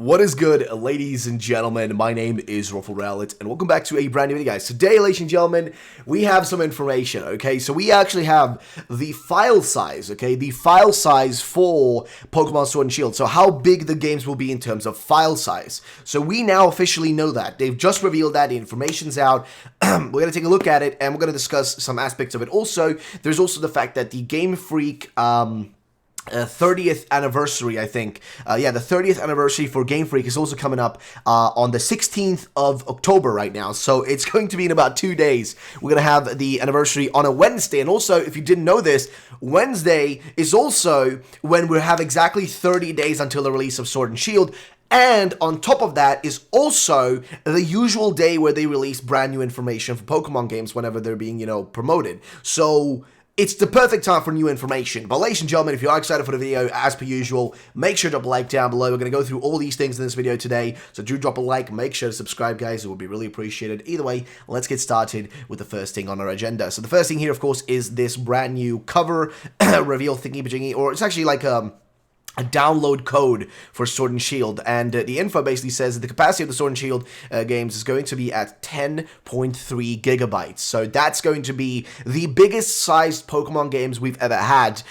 What is good, ladies and gentlemen? My name is Ruffle Rowlet, and welcome back to a brand new video, guys. Today, ladies and gentlemen, we have some information, okay? So we actually have the file size, okay? The file size for Pokemon Sword and Shield. So how big the games will be in terms of file size. So we now officially know that. They've just revealed that. The information's out. We're going to take a look at it, and we're going to discuss some aspects of it. Also, there's also the fact that the Game Freak, 30th anniversary, I think. The 30th anniversary for Game Freak is also coming up on the 16th of October right now. So it's going to be in about 2 days. We're going to have the anniversary on a Wednesday. And also, if you didn't know this, Wednesday is also when we have exactly 30 days until the release of Sword and Shield. And on top of that is also the usual day where they release brand new information for Pokemon games whenever they're being, promoted. So it's the perfect time for new information. But ladies and gentlemen, if you are excited for the video, as per usual, make sure to drop a like down below. We're going to go through all these things in this video today. So do drop a like. Make sure to subscribe, guys. It would be really appreciated. Either way, let's get started with the first thing on our agenda. So the first thing here, of course, is this brand new cover reveal thingy-majingy. Or it's actually like a download code for Sword and Shield, and the info basically says that the capacity of the Sword and Shield games is going to be at 10.3 gigabytes. So that's going to be the biggest sized Pokemon games we've ever had.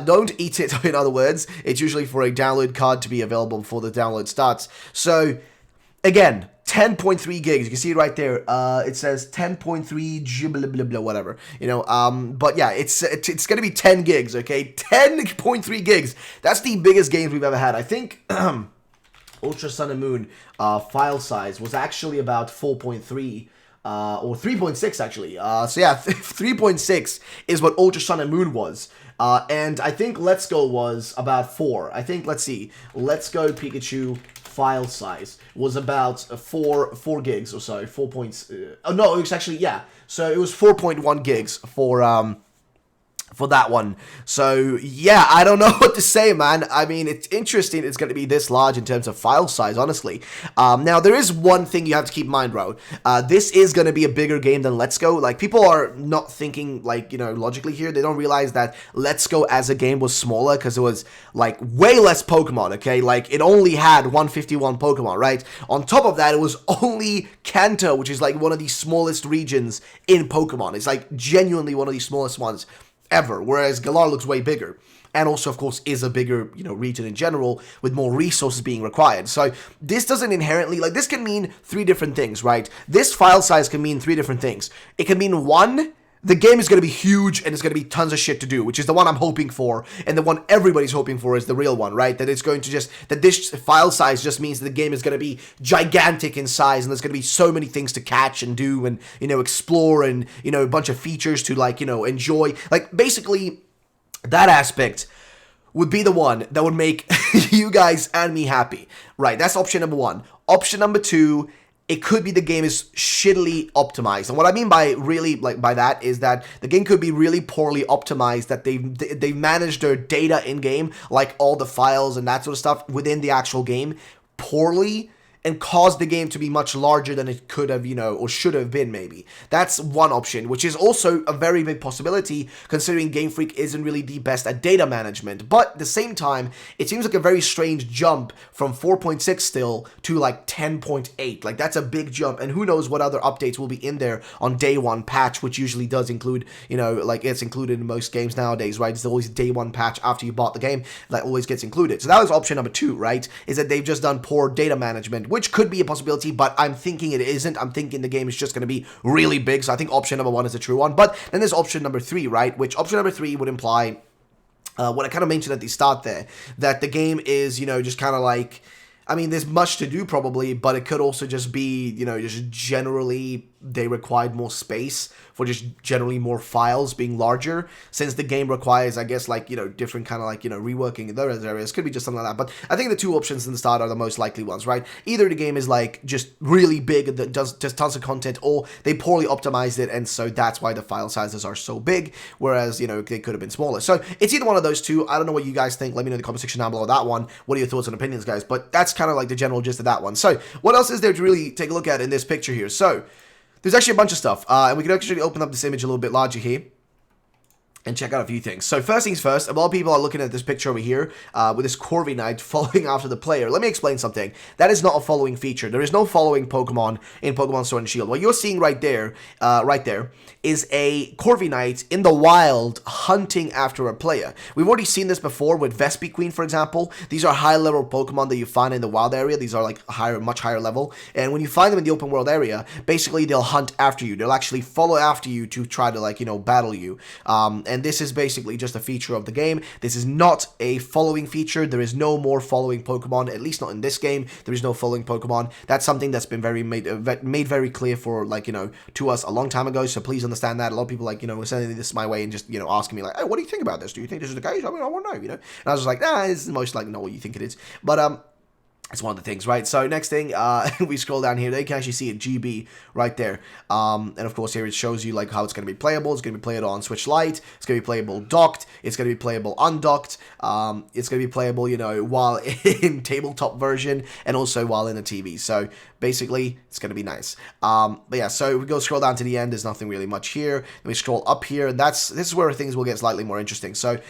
Don't eat it, in other words. It's usually for a download card to be available before the download starts. So again, 10.3 gigs. You can see it right there. It says 10.3 blah, blah, blah, whatever. But yeah, it's going to be 10 gigs, okay? 10.3 gigs. That's the biggest games we've ever had. I think Ultra Sun and Moon file size was actually about 4.3 or 3.6 actually. So yeah, 3.6 is what Ultra Sun and Moon was. And I think Let's Go was about 4. I think, let's see. Let's Go Pikachu file size was about 4 gigs or so. 4 points. No, it was actually, yeah. So it was 4.1 gigs for that one. So yeah, I don't know what to say, man. I mean, it's interesting it's going to be this large in terms of file size, honestly. Now, there is one thing you have to keep in mind, bro. This is going to be a bigger game than Let's Go. Like, people are not thinking, like, logically here. They don't realize that Let's Go as a game was smaller because it was, like, way less Pokemon, okay? Like, it only had 151 Pokemon, right? On top of that, it was only Kanto, which is, like, one of the smallest regions in Pokemon. It's, like, genuinely one of the smallest ones ever, whereas Galar looks way bigger, and also, of course, is a bigger, region in general, with more resources being required. So this doesn't inherently, like, this can mean 3 different things, right? This file size can mean 3 different things. It can mean, 1, the game is going to be huge, and it's going to be tons of shit to do, which is the one I'm hoping for, and the one everybody's hoping for is the real one, right? That it's going to that this file size just means that the game is going to be gigantic in size, and there's going to be so many things to catch and do, and, explore, and, a bunch of features to, like, enjoy. Like, basically, that aspect would be the one that would make you guys and me happy, right? That's option number 1. Option number 2, it could be the game is shittily optimized. And what I mean by really, by that is that the game could be really poorly optimized, that they managed their data in-game, like all the files and that sort of stuff within the actual game, poorly, and caused the game to be much larger than it could have, or should have been, maybe. That's one option, which is also a very big possibility, considering Game Freak isn't really the best at data management. But at the same time, it seems like a very strange jump from 4.6 still to, like, 10.8. Like, that's a big jump, and who knows what other updates will be in there on day 1 patch, which usually does include, like, it's included in most games nowadays, right? It's always day 1 patch after you bought the game that always gets included. So that was option number 2, right? Is that they've just done poor data management, which could be a possibility, but I'm thinking it isn't. I'm thinking the game is just going to be really big, so I think option number 1 is a true one. But then there's option number 3, right? Which option number 3 would imply what I kind of mentioned at the start there, that the game is, just kind of like, I mean, there's much to do probably, but it could also just be, just generally they required more space for just generally more files being larger, since the game requires, I guess, like, different kind of, like, reworking in those areas. Could be just something like that. But I think the 2 options in the start are the most likely ones, right? Either the game is, like, just really big that does just tons of content, or they poorly optimized it, and so that's why the file sizes are so big, whereas, they could have been smaller. So it's either one of those 2. I don't know what you guys think. Let me know in the comment section down below that one. What are your thoughts and opinions, guys? But that's kind of like the general gist of that one. So what else is there to really take a look at in this picture here? So there's actually a bunch of stuff, and we can actually open up this image a little bit larger here. and check out a few things. So first things first, a lot of people are looking at this picture over here with this Corviknight following after the player. Let me explain something. That is not a following feature. There is no following Pokemon in Pokemon Sword and Shield. What you're seeing right there is a Corviknight in the wild hunting after a player. We've already seen this before with Vespiquen, for example. These are high-level Pokemon that you find in the wild area. These are like much higher level. And when you find them in the open world area, basically they'll hunt after you. They'll actually follow after you to try to, like, you know, battle you. And this is basically just a feature of the game. This is not a following feature. There is no more following Pokemon, at least not in this game. There is no following Pokemon. That's something that's been made very clear for, like, you know, to us a long time ago, so please understand that. A lot of people, like, you know, were sending this my way and just, you know, asking me, like, hey, what do you think about this? Do you think this is the case? I mean, I want to know, you know? And I was just like, nah, it's most likely not what you think it is. But, it's one of the things, right? So next thing, we scroll down here, they can actually see a GB right there. And of course here it shows you like how it's going to be playable. It's going to be playable on Switch Lite. It's going to be playable docked. It's going to be playable undocked. It's going to be playable, you know, while in tabletop version and also while in a TV. So basically, it's going to be nice. But yeah, so we go scroll down to the end. There's nothing really much here. Then we scroll up here, and this is where things will get slightly more interesting. So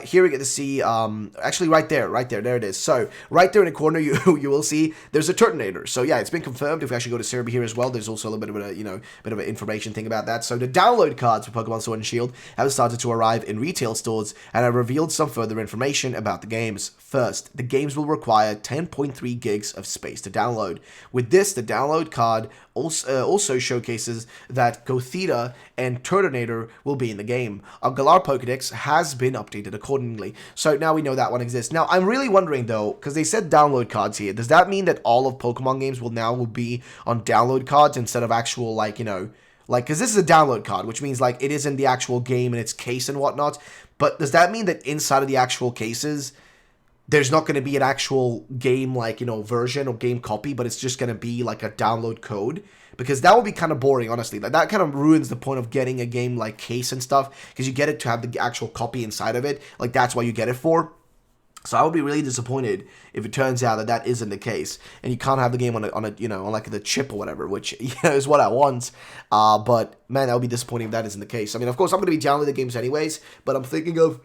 here we get to see, actually right there, there it is. So right there in the corner, you will see there's a Turtonator. So yeah, it's been confirmed. If we actually go to Cerebi here as well, there's also a little bit of a, you know, bit of an information thing about that. So the download cards for Pokemon Sword and Shield have started to arrive in retail stores and have revealed some further information about the games. First, the games will require 10.3 gigs of space to download. With this, the download card also showcases that Gothita and Turtonator will be in the game. Our Galar Pokedex has been updated accordingly. So now we know that one exists. Now, I'm really wondering, though, because they said download cards here. Does that mean that all of Pokemon games will be on download cards instead of actual, like, you know, like, because this is a download card, which means, like, it is in the actual game in its case and whatnot. But does that mean that inside of the actual cases, there's not going to be an actual game, like, you know, version or game copy, but it's just going to be like a download code? Because that would be kind of boring, honestly. Like, that kind of ruins the point of getting a game like case and stuff, because you get it to have the actual copy inside of it. Like, that's what you get it for. So I would be really disappointed if it turns out that that isn't the case, and you can't have the game on a you know, on like the chip or whatever, which, you know, is what I want. But man, that would be disappointing if that isn't the case. I mean, of course, I'm going to be downloading the games anyways, but I'm thinking of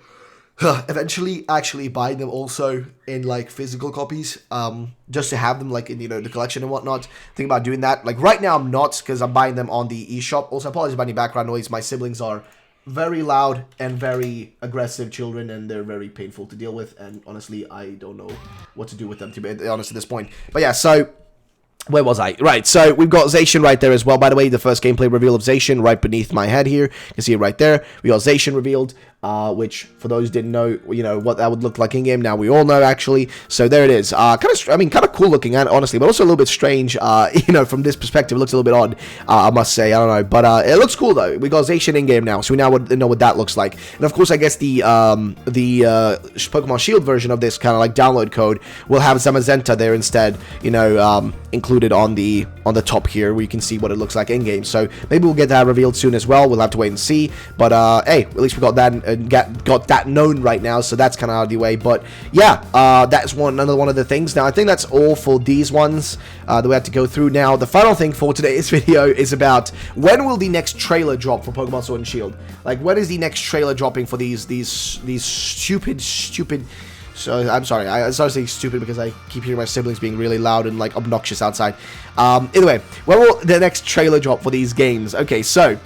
eventually actually buying them also in like physical copies, just to have them like in, you know, the collection and whatnot. Think about doing that. Like right now I'm not, because I'm buying them on the eShop. Also, I apologize about any background noise. My siblings are very loud and very aggressive children, and they're very painful to deal with, and honestly I don't know what to do with them, to be honest, at this point. But yeah, so where was I? Right, so we've got Zacian right there as well. By the way, the first gameplay reveal of Zacian right beneath my head here. You can see it right there. We got Zacian revealed, which, for those who didn't know, you know, what that would look like in-game, now we all know, actually. So there it is. Kind of cool looking, honestly, but also a little bit strange, you know, from this perspective. It looks a little bit odd, I must say. I don't know, but it looks cool, though. We got Zacian in-game now, so we now know what that looks like. And, of course, I guess the Pokemon Shield version of this kind of, like, download code will have Zamazenta there instead, you know, included on the top here, where you can see what it looks like in-game. So maybe we'll get that revealed soon as well. We'll have to wait and see. But, hey, at least we got that got that known right now, so that's kind of out of the way. But yeah, that's another one of the things. Now I think that's all for these ones that we have to go through. Now the final thing for today's video is about when will the next trailer drop for Pokemon Sword and Shield. Like, when is the next trailer dropping for these stupid so I'm sorry, I started saying stupid because I keep hearing my siblings being really loud and like obnoxious outside. Anyway, when will the next trailer drop for these games? Okay, so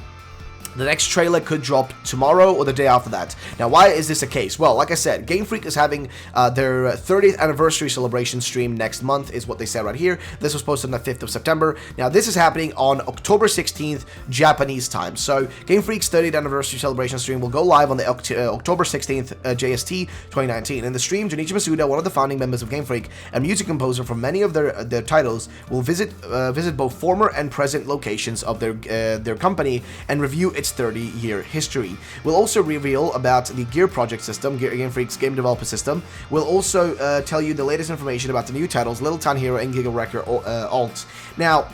the next trailer could drop tomorrow or the day after that. Now, why is this a case? Well, like I said, Game Freak is having their 30th anniversary celebration stream next month, is what they said right here. This was posted on the 5th of September. Now, this is happening on October 16th, Japanese time. So, Game Freak's 30th anniversary celebration stream will go live on the October 16th, JST 2019. In the stream, Junichi Masuda, one of the founding members of Game Freak and music composer for many of their titles, will visit both former and present locations of their company and review its 30-year history. We'll also reveal about the Gear Project system, Game Freak's game developer system. We'll also tell you the latest information about the new titles, Little Town Hero and Giga Wrecker Alt. Now,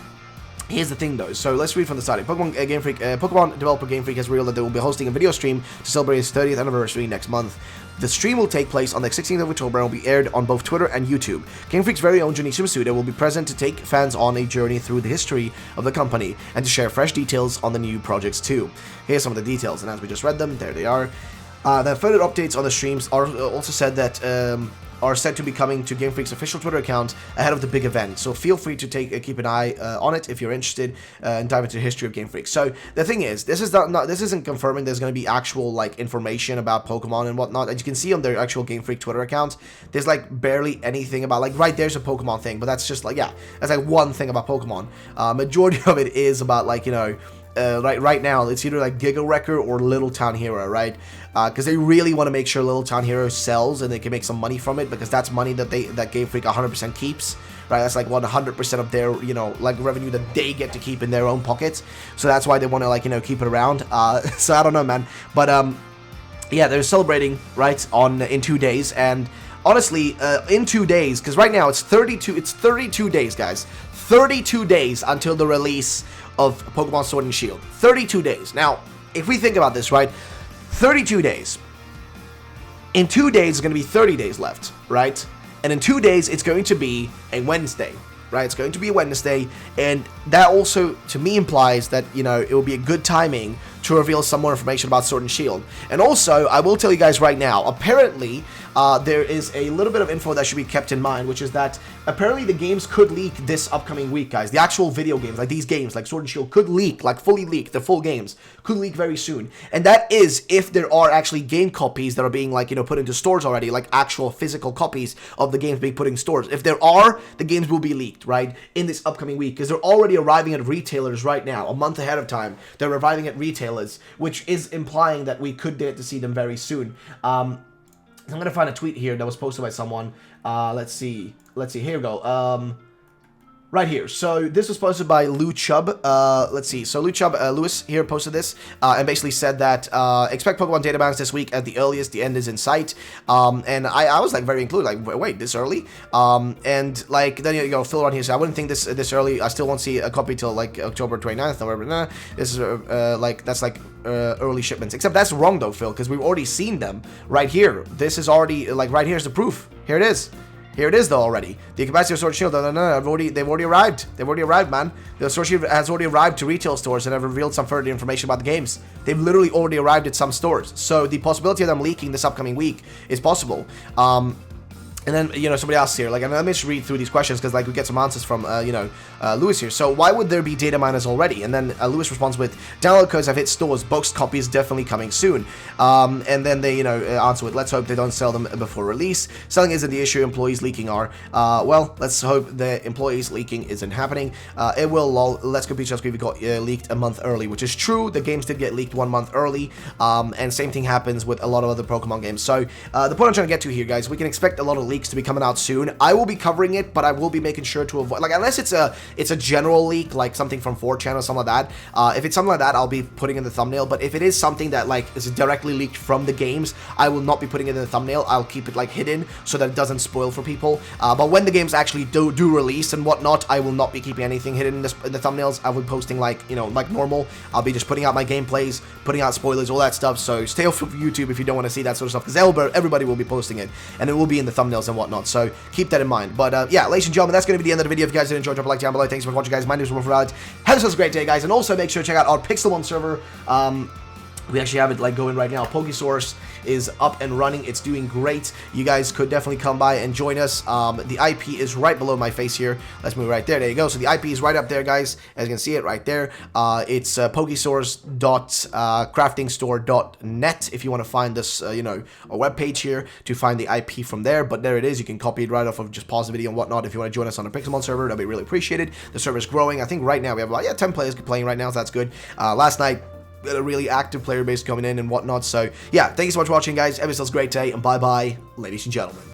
here's the thing, though. So let's read from the start. Pokemon developer Game Freak has revealed that they will be hosting a video stream to celebrate its 30th anniversary next month. The stream will take place on the 16th of October and will be aired on both Twitter and YouTube. Game Freak's very own Junichi Masuda will be present to take fans on a journey through the history of the company and to share fresh details on the new projects too. Here's some of the details, and as we just read them, there they are. The further updates on the streams are also said that are said to be coming to Game Freak's official Twitter account ahead of the big event. So feel free to keep an eye on it if you're interested and dive into the history of Game Freak. So the thing is, this isn't confirming there's going to be actual like information about Pokemon and whatnot. As you can see on their actual Game Freak Twitter account, there's like barely anything about like right there's a Pokemon thing, but that's just like that's like one thing about Pokemon. Majority of it is about like right now, it's either like Giga Wrecker or Little Town Hero, right? Because they really want to make sure Little Town Hero sells and they can make some money from it, because that's money that Game Freak 100% keeps, right? That's like 100% of their, like revenue that they get to keep in their own pockets. So that's why they want to like, keep it around. So I don't know, man. But yeah, they're celebrating, right, in 2 days. And honestly, in 2 days, because right now it's 32 days, guys. 32 days until the release of Pokemon Sword and Shield. 32 days. Now, if we think about this, right? 32 days. In 2 days, it's going to be 30 days left, right? And in 2 days, it's going to be a Wednesday, right? It's going to be a Wednesday, and that also, to me, implies that, it will be a good timing to reveal some more information about Sword and Shield. And also, I will tell you guys right now, apparently, there is a little bit of info that should be kept in mind, which is that apparently the games could leak this upcoming week, guys. The actual video games, like these games, like Sword and Shield, could leak, like fully leak. The full games could leak very soon. And that is if there are actually game copies that are being, like, put into stores already, like actual physical copies of the games being put in stores. If there are, the games will be leaked, right, in this upcoming week, because they're already arriving at retailers right now, a month ahead of time. They're arriving at retailers, which is implying that we could get to see them very soon. I'm going to find a tweet here that was posted by someone. Let's see. Here we go. Right here. So this was posted by Lou Chubb. Let's see. So Lewis here posted this and basically said that expect Pokemon data bans this week at the earliest. The end is in sight. And I was like very included. Like, wait, this early? And like then Phil on here said I wouldn't think this early. I still won't see a copy till like October 29th or whatever. Nah, this is that's early shipments. Except that's wrong though, Phil, because we've already seen them right here. This is already like right here's the proof. Here it is. Here it is, though, already. The capacity of Sword and Shield, no, they've already arrived. They've already arrived, man. The Sword and Shield has already arrived to retail stores and have revealed some further information about the games. They've literally already arrived at some stores. So the possibility of them leaking this upcoming week is possible. And then, somebody else here, like, and let me just read through these questions, because, like, we get some answers from, Lewis here. So, why would there be data miners already? And then Lewis responds with, download codes have hit stores, boxed copies definitely coming soon. And then they, answer with, let's hope they don't sell them before release. Selling isn't the issue, employees leaking are. Well, let's hope the employees leaking isn't happening. It will, lol, Let's Go Peach got leaked a month early, which is true. The games did get leaked 1 month early. And same thing happens with a lot of other Pokemon games. So, the point I'm trying to get to here, guys, we can expect a lot of leaks to be coming out soon. I will be covering it, but I will be making sure to avoid, like, unless it's a general leak, like something from 4chan or something like that. If it's something like that, I'll be putting in the thumbnail. But if it is something that like is directly leaked from the games, I will not be putting it in the thumbnail. I'll keep it like hidden so that it doesn't spoil for people. But when the games actually do release and whatnot, I will not be keeping anything hidden in the thumbnails. I will be posting like like normal. I'll be just putting out my gameplays, putting out spoilers, all that stuff. So stay off of YouTube if you don't want to see that sort of stuff, because everybody will be posting it, and it will be in the thumbnails and whatnot. So keep that in mind. But yeah, ladies and gentlemen, that's going to be the end of the video. If you guys did enjoy, drop a like down below. Thanks for watching, guys. My name is Wolf Rad. Have yourselves a great day, guys. And also make sure to check out our PIXELMON server. We actually have it like going right now. Pokesource is up and running. It's doing great. You guys could definitely come by and join us. The IP is right below my face here. Let's move right there. There you go. So the IP is right up there, guys. As you can see it right there. It's pokesource.craftingstore.net if you want to find this, a web page here to find the IP from there. But there it is. You can copy it right off of just pause the video and whatnot. If you want to join us on the PIXELMON server, that'd be really appreciated. The server is growing. I think right now we have about 10 players playing right now, so that's good. Last night, a really active player base coming in and whatnot. So yeah, thank you so much for watching, guys. Have yourselves a great day, and bye bye, ladies and gentlemen.